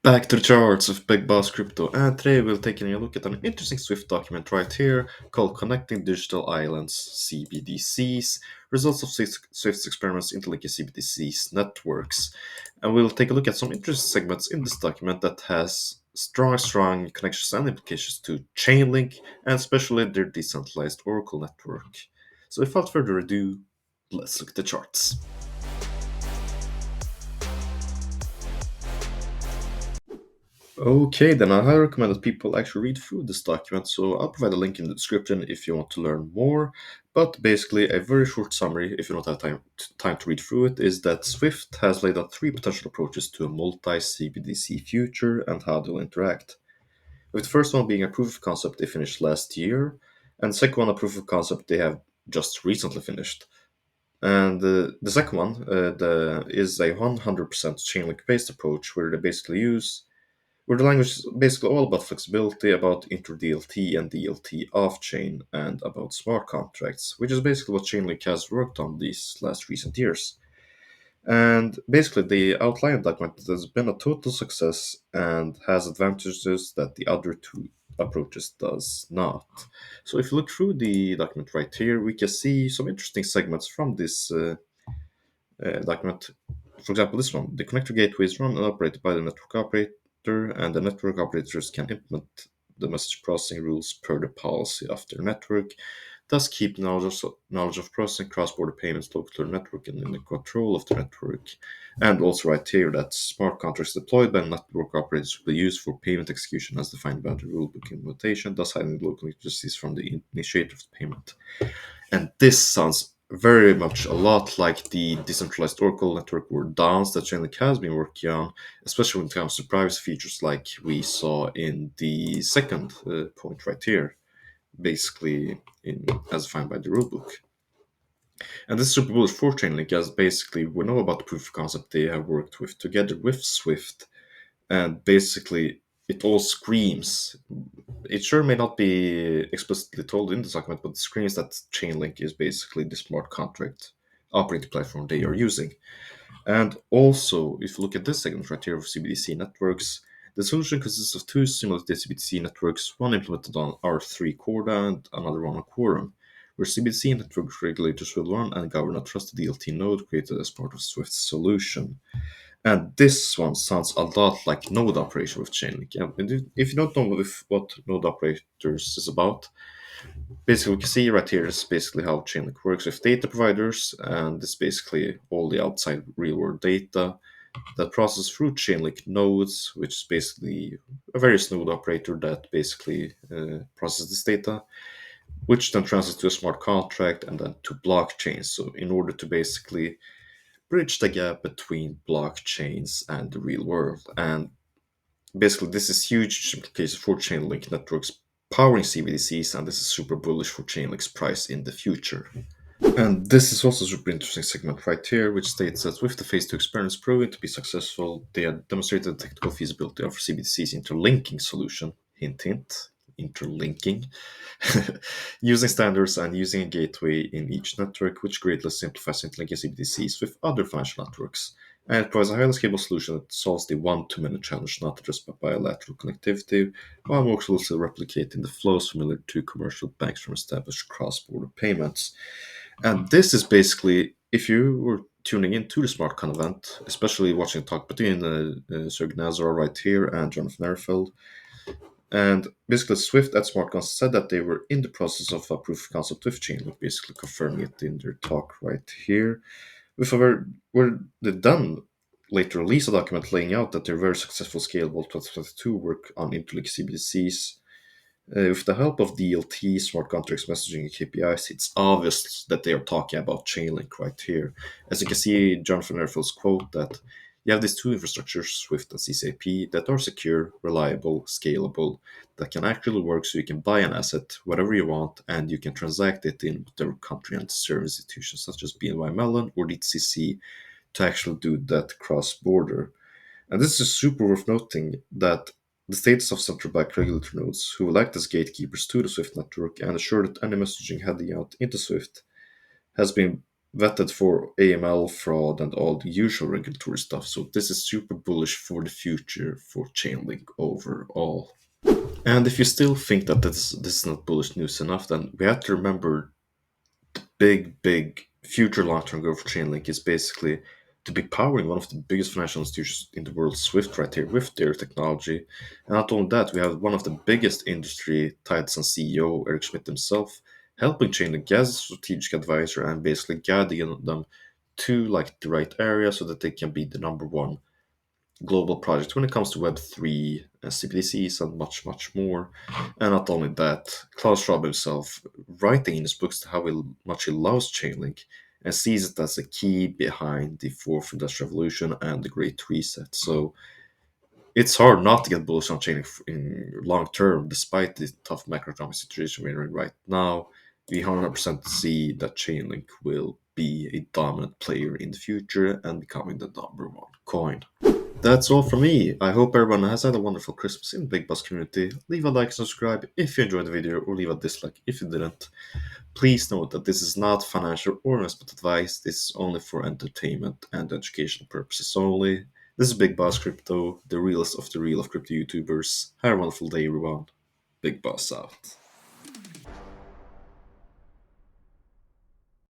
Back to the charts of Big Boss Crypto, and today we'll take a look at an interesting Swift document right here called Connecting Digital Islands CBDCs, results of Swift's experiments interlinking CBDCs networks. And we'll take a look at some interesting segments in this document that has strong connections and implications to Chainlink, and especially their decentralized Oracle network. So without further ado, let's look at the charts. Okay, then I highly recommend that people actually read through this document, so I'll provide a link in the description if you want to learn more. But basically, a very short summary, if you don't have time to read through it, is that Swift has laid out three potential approaches to a multi-CBDC future and how they'll interact. With the first one being a proof of concept they finished last year, and the second one a proof of concept they have just recently finished. And the second one is a 100% Chainlink based approach where they basically use where the language is basically all about flexibility, about inter-DLT and DLT off-chain, and about smart contracts, which is basically what Chainlink has worked on these last recent years. And basically, the outline document has been a total success and has advantages that the other two approaches does not. So if you look through the document right here, we can see some interesting segments from this document. For example, this one, the connector gateway is run and operated by the network operator, and the network operators can implement the message processing rules per the policy of their network, thus keep knowledge of processing cross-border payments local to the network and in the control of the network. And also right here that smart contracts deployed by network operators will be used for payment execution as defined by the rulebook implementation, thus hiding local intricacies from the initiator of the payment. And this sounds very much a lot like the decentralized Oracle network or DAOs that Chainlink has been working on, especially when it comes to privacy features like we saw in the second point right here, basically as defined by the rulebook. And this is super bullish for Chainlink as basically we know about the proof of concept they have worked with together with Swift, and basically it all screams. It sure may not be explicitly told in the document, but it screams that Chainlink is basically the smart contract operating platform they are using. And also, if you look at this segment right here of CBDC networks, the solution consists of two simulated CBDC networks, one implemented on R3 Corda and another one on Quorum, where CBDC network regulators will run and govern a trusted DLT node created as part of Swift's solution. And this one sounds a lot like node operation with Chainlink. And if you don't know what node operators is about, basically we can see right here is basically how Chainlink works with data providers, and it's basically all the outside real world data that process through Chainlink nodes, which is basically a various node operator that basically processes this data, which then translates to a smart contract and then to blockchains. So in order to basically bridge the gap between blockchains and the real world. And basically, this is huge implications for Chainlink networks powering CBDCs, and this is super bullish for Chainlink's price in the future. And this is also a super interesting segment right here, which states that with the phase 2 experiments proving to be successful, they had demonstrated the technical feasibility of CBDC's interlinking solution, hint hint, interlinking, using standards and using a gateway in each network, which greatly simplifies interlinking CBDCs with other financial networks. And it provides a highly scalable solution that solves the one-to-many challenge, not just by bilateral connectivity, while more closely replicating the flows familiar to commercial banks from established cross-border payments. And this is basically, if you were tuning in to the SmartCon event, especially watching the talk between Sergey Nazarov right here and Jonathan Erfeld, and basically Swift at SmartCon said that they were in the process of a proof of concept with Chainlink, basically confirming it in their talk right here. With where they done later release a document laying out that their very successful scalable 2022 work on interlink CBDCs with the help of DLT, smart contracts, messaging, and KPIs, it's obvious that they are talking about Chainlink right here. As you can see, Jonathan Erfel's quote that you have these two infrastructures, Swift and CCAP, that are secure, reliable, scalable, that can actually work so you can buy an asset, whatever you want, and you can transact it in whatever country and serve institutions such as BNY Mellon or DTCC to actually do that cross-border. And this is super worth noting that the status of central bank regulator nodes who will act as gatekeepers to the SWIFT network and ensure that any messaging heading out into SWIFT has been vetted for AML fraud and all the usual regulatory stuff. So this is super bullish for the future for Chainlink overall. And if you still think that this is not bullish news enough, then we have to remember big future long-term growth for Chainlink is basically to be powering one of the biggest financial institutions in the world, SWIFT, right here with their technology. And not only that, we have one of the biggest industry tides and CEO, Eric Schmidt himself, helping Chainlink as a strategic advisor and basically guiding them to like the right area so that they can be the number one global project when it comes to Web3, CBDCs, and much more. And not only that, Klaus Schwab himself, writing in his books how much he loves Chainlink and sees it as a key behind the fourth industrial revolution and the Great Reset. So it's hard not to get bullish on Chainlink in long term, despite the tough macroeconomic situation we're in right now. We 100% see that Chainlink will be a dominant player in the future and becoming the number one coin. That's all from me. I hope everyone has had a wonderful Christmas in the Big Boss community. Leave a like, subscribe if you enjoyed the video, or leave a dislike if you didn't. Please note that this is not financial or investment advice. This is only for entertainment and educational purposes only. This is Big Boss Crypto, the realest of the real of crypto YouTubers. Have a wonderful day, everyone. Big Boss out.